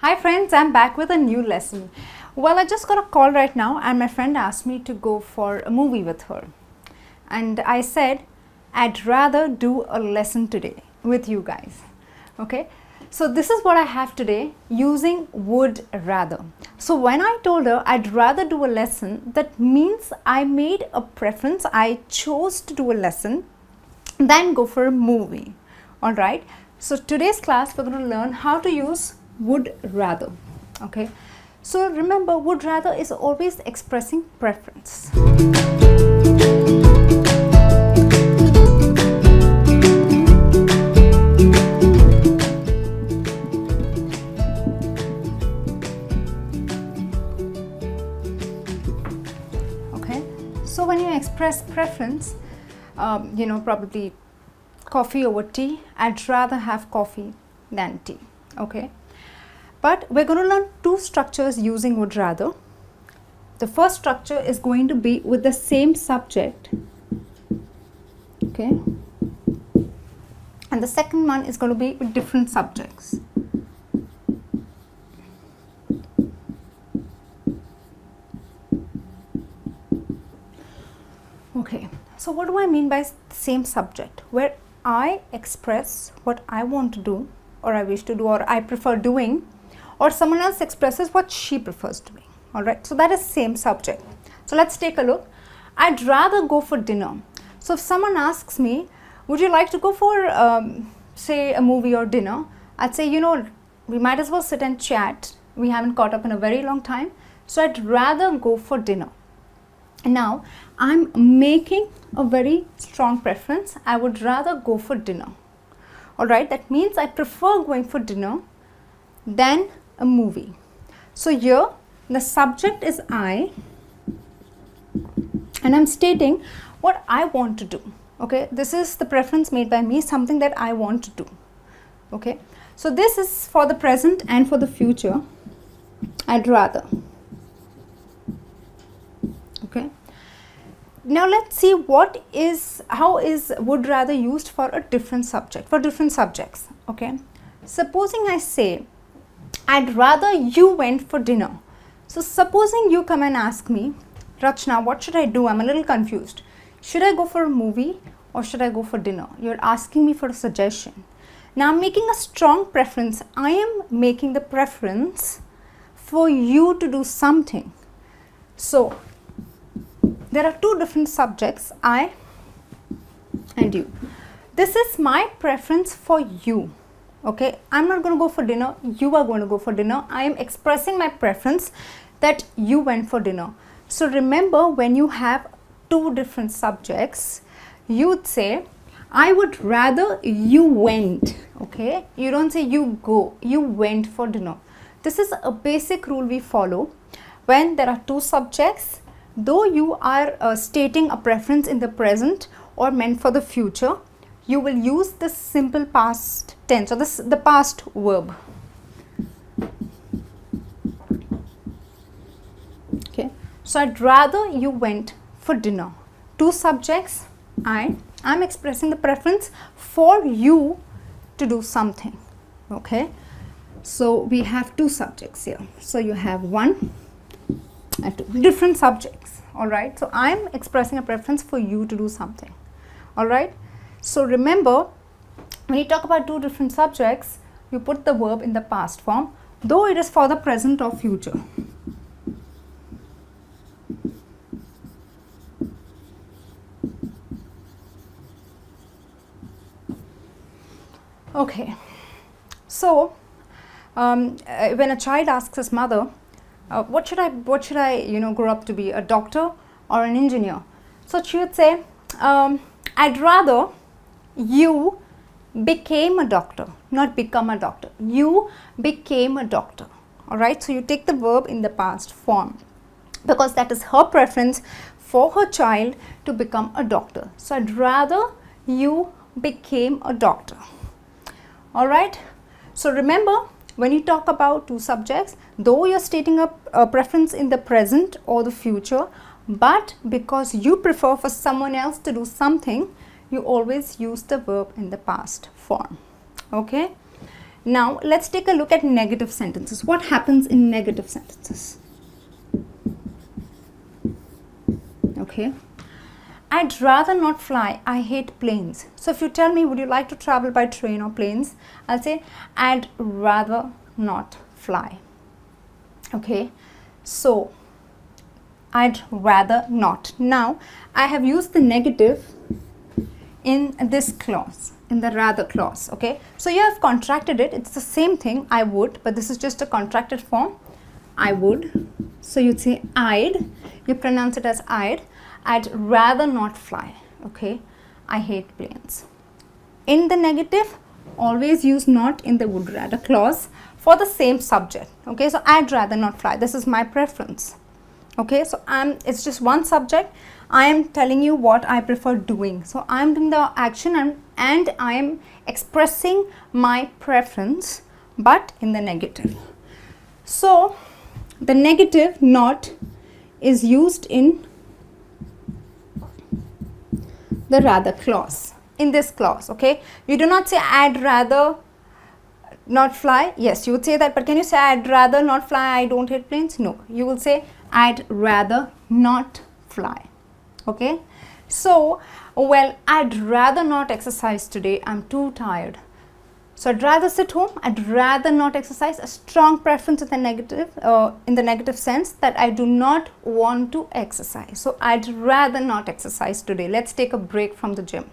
Hi friends, I'm back with a new lesson. Well, I just got a call right now and my friend asked me to go for a movie with her. And I said, I'd rather do a lesson today with you guys. Okay, so this is what I have today using would rather. So when I told her I'd rather do a lesson, that means I made a preference. I chose to do a lesson than go for a movie. Alright, so today's class we're going to learn how to use would rather. Okay, so remember, would rather is always expressing preference. Okay, so when you express preference, probably coffee over tea, I'd rather have coffee than tea. Okay, but we're going to learn two structures using would rather. The first structure is going to be with the same subject, okay, and the second one is going to be with different subjects. Okay, so what do I mean by same subject? Where I express what I want to do, or I wish to do, or I prefer doing, or someone else expresses what she prefers doing. Alright, so that is same subject. So let's take a look. I'd rather go for dinner. So if someone asks me, would you like to go for say a movie or dinner, I'd say, we might as well sit and chat. We haven't caught up in a very long time, so I'd rather go for dinner. Now I'm making a very strong preference. I would rather go for dinner. Alright, that means I prefer going for dinner than a movie. So here the subject is I, and I'm stating what I want to do. Okay, this is the preference made by me, something that I want to do. Okay, so this is for the present and for the future. I'd rather. Okay, now let's see how is would rather used for a different subject, for different subjects. Okay, supposing I say I'd rather you went for dinner. So supposing you come and ask me, Rachna, what should I do? I'm a little confused. Should I go for a movie or should I go for dinner? You're asking me for a suggestion. Now I'm making a strong preference. I am making the preference for you to do something. So there are two different subjects, I and you. This is my preference for you. Okay, I'm not going to go for dinner, you are going to go for dinner. I am expressing my preference that you went for dinner. So remember, when you have two different subjects, you would say, I would rather you went. Okay, you don't say you go, you went for dinner. This is a basic rule we follow when there are two subjects. Though you are stating a preference in the present or meant for the future, you will use the simple past tense or the past verb. Okay, so I'd rather you went for dinner. Two subjects, I'm expressing the preference for you to do something. Okay, so we have two subjects here. So you have one and two different subjects. Alright, so I'm expressing a preference for you to do something. Alright, so remember, when you talk about two different subjects, you put the verb in the past form, though it is for the present or future. Okay, so when a child asks his mother, what should I grow up to be, a doctor or an engineer? So she would say, I'd rather you became a doctor, not become a doctor. You became a doctor. Alright, so you take the verb in the past form because that is her preference for her child to become a doctor. So I'd rather you became a doctor. Alright, so remember, when you talk about two subjects, though you're stating a preference in the present or the future, but because you prefer for someone else to do something, you always use the verb in the past form. Okay, Now let's take a look at negative sentences. What happens in negative sentences? Okay. I'd rather not fly. I hate planes. So if you tell me, would you like to travel by train or planes? I'll say, I'd rather not fly. Okay. So I'd rather not. Now I have used the negative in this clause, in the rather clause. Okay. So you have contracted it. It's the same thing, I would, but this is just a contracted form. I would. So you'd say I'd. You pronounce it as I'd. I'd rather not fly. Okay. I hate planes. In the negative, always use not in the would rather clause for the same subject. Okay. So I'd rather not fly. This is my preference. Okay. So it's just one subject. I am telling you what I prefer doing. So I'm doing the action and I am expressing my preference, but in the negative. So the negative not is used in the rather clause, in this clause. Okay. You do not say I'd rather not fly. Yes, you would say that, but can you say I'd rather not fly, I don't hate planes? No, you will say I'd rather not fly. Okay. So, well, I'd rather not exercise today, I'm too tired. So I'd rather sit home, I'd rather not exercise. A strong preference in the negative sense that I do not want to exercise. So I'd rather not exercise today. Let's take a break from the gym.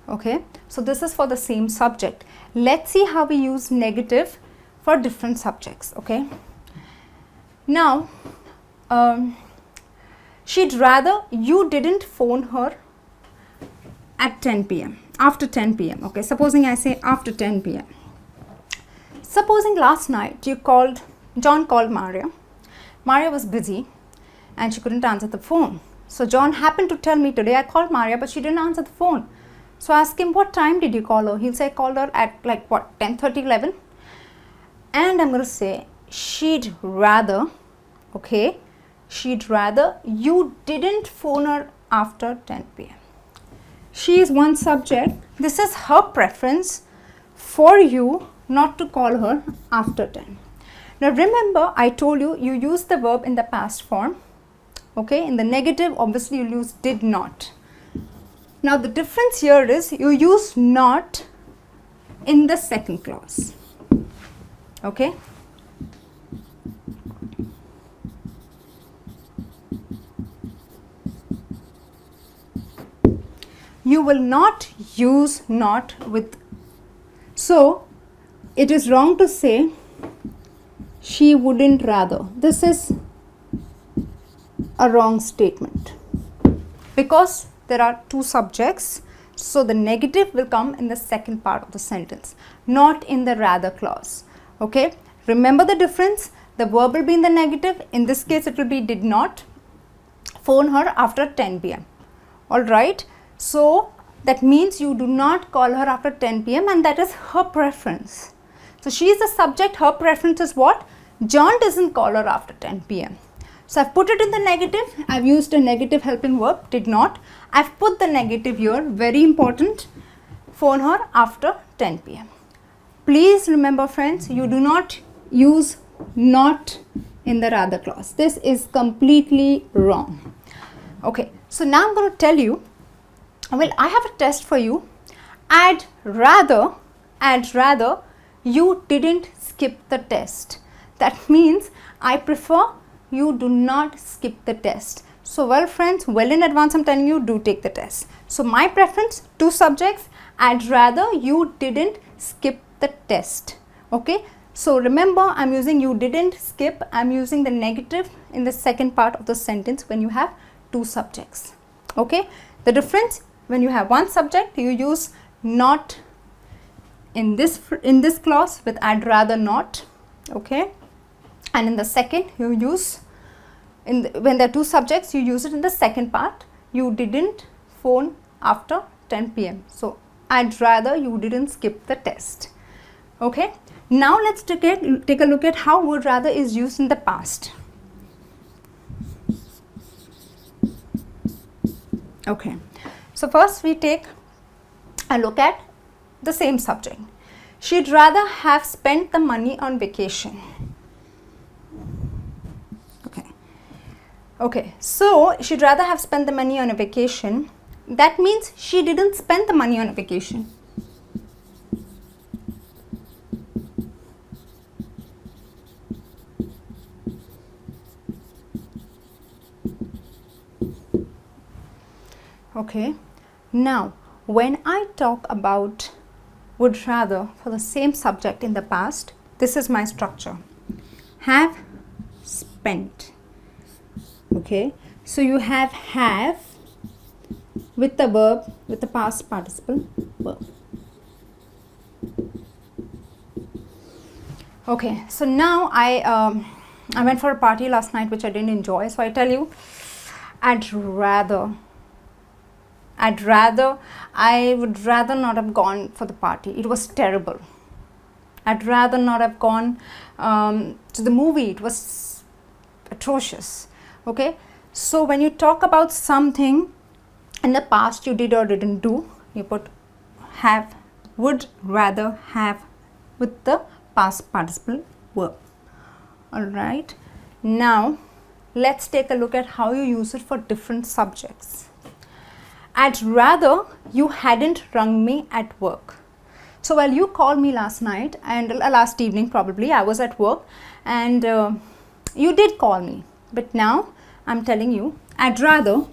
Okay. So this is for the same subject. Let's see how we use negative for different subjects. Okay. Now, she'd rather you didn't phone her at 10 p.m. after 10 p.m. Okay, supposing I say after 10 p.m. Supposing last night John called Maria. Maria was busy and she couldn't answer the phone. So John happened to tell me today, I called Maria, but she didn't answer the phone. So I asked him, what time did you call her? He'll say, I called her at like what, 10:30, 11? And I'm going to say, she'd rather, okay, she'd rather you didn't phone her after 10 p.m. She is one subject. This is her preference for you not to call her after 10. Now remember, I told you, you use the verb in the past form. Okay, in the negative, obviously you use did not. Now the difference here is you use not in the second clause. Okay. You will not use not with. So it is wrong to say she wouldn't rather. This is a wrong statement because there are two subjects. So the negative will come in the second part of the sentence, not in the rather clause. Okay. Remember the difference. The verb will be in the negative. In this case, it will be did not phone her after 10 p.m. All right. So that means you do not call her after 10 p.m. and that is her preference. So she is the subject. Her preference is what? John doesn't call her after 10 p.m. So I've put it in the negative. I've used a negative helping verb, did not. I've put the negative here, very important. Phone her after 10 p.m. Please remember, friends, you do not use not in the rather clause. This is completely wrong. Okay, so now I'm going to tell you, well, I have a test for you. I'd rather you didn't skip the test. That means I prefer you do not skip the test. So, well, friends, well in advance I'm telling you, do take the test. So, my preference, two subjects, I'd rather you didn't skip the test. Okay. So, remember, I'm using you didn't skip. I'm using the negative in the second part of the sentence when you have two subjects. Okay. The difference, when you have one subject, you use not in this clause with I'd rather not. Okay. And in the second, you use when there are two subjects, you use it in the second part. You didn't phone after 10 p.m. So I'd rather you didn't skip the test. Okay. Now let's take a look at how would rather is used in the past. Okay. So first we take a look at the same subject. she'd rather have spent the money on vacation. Okay, so she'd rather have spent the money on a vacation. That means she didn't spend the money on a vacation. Okay, now when I talk about would rather for the same subject in the past, this is my structure. Have, spent. Okay, so you have with the verb, with the past participle verb. Okay, so now I went for a party last night which I didn't enjoy. So I tell you, I would rather not have gone for the party. It was terrible. I'd rather not have gone to the movie. It was atrocious. Okay, so when you talk about something in the past you did or didn't do, you put have, would rather have with the past participle verb. Alright, now let's take a look at how you use it for different subjects. I'd rather you hadn't rung me at work. So while you called me last night and last evening probably, I was at work and you did call me. But now I'm telling you, I'd rather,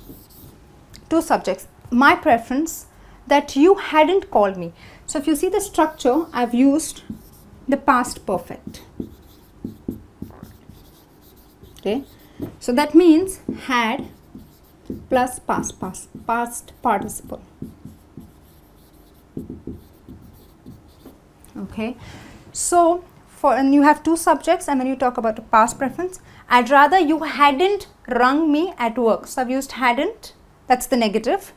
two subjects, my preference that you hadn't called me. So if you see the structure, I've used the past perfect. Okay, so that means had plus past participle. Okay, so and you have two subjects, and when you talk about the past preference, I'd rather you hadn't rung me at work. So I've used hadn't, that's the negative,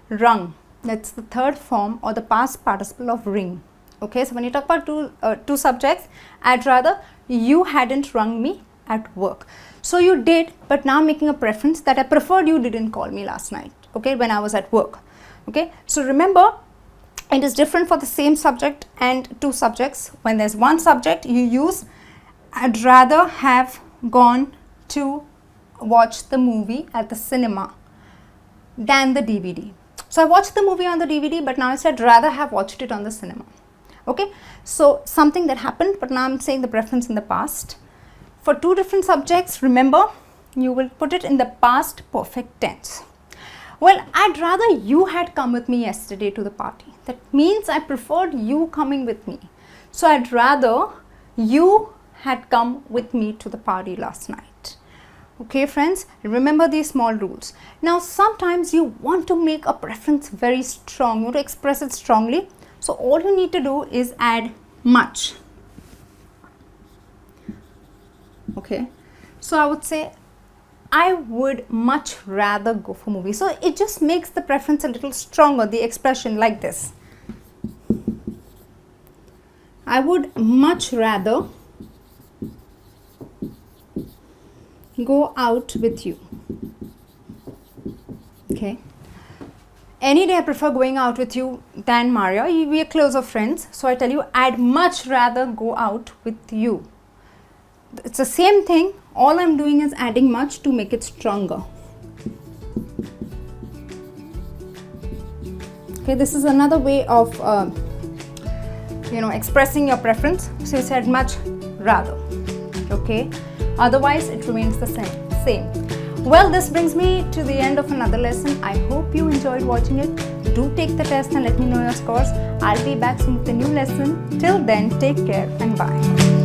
rung, that's the third form or the past participle of ring. Okay, so when you talk about two subjects, I'd rather you hadn't rung me at work. So you did, but now I'm making a preference that I preferred you didn't call me last night, okay, when I was at work. Okay, so remember, it is different for the same subject and two subjects. When there's one subject, you use I'd rather have gone to watch the movie at the cinema than the DVD. So I watched the movie on the DVD, but now I said rather have watched it on the cinema. Okay, so something that happened, but now I'm saying the preference in the past. For two different subjects, remember, you will put it in the past perfect tense. Well, I'd rather you had come with me yesterday to the party. That means I preferred you coming with me. So I'd rather you had come with me to the party last night. Okay, friends, remember these small rules. Now, sometimes you want to make a preference very strong. You want to express it strongly. So all you need to do is add much. Okay, so I would say I would much rather go for movie. So it just makes the preference a little stronger, the expression like this. I would much rather go out with you. Okay. Any day I prefer going out with you than Maria. We are closer friends. So I tell you, I'd much rather go out with you. It's the same thing. All I'm doing is adding much to make it stronger. Okay, this is another way of expressing your preference. So you said much rather. Okay, otherwise it remains the same. Well, this brings me to the end of another lesson. I hope you enjoyed watching it. Do take the test and let me know your scores. I'll be back soon with a new lesson. Till then, take care and bye.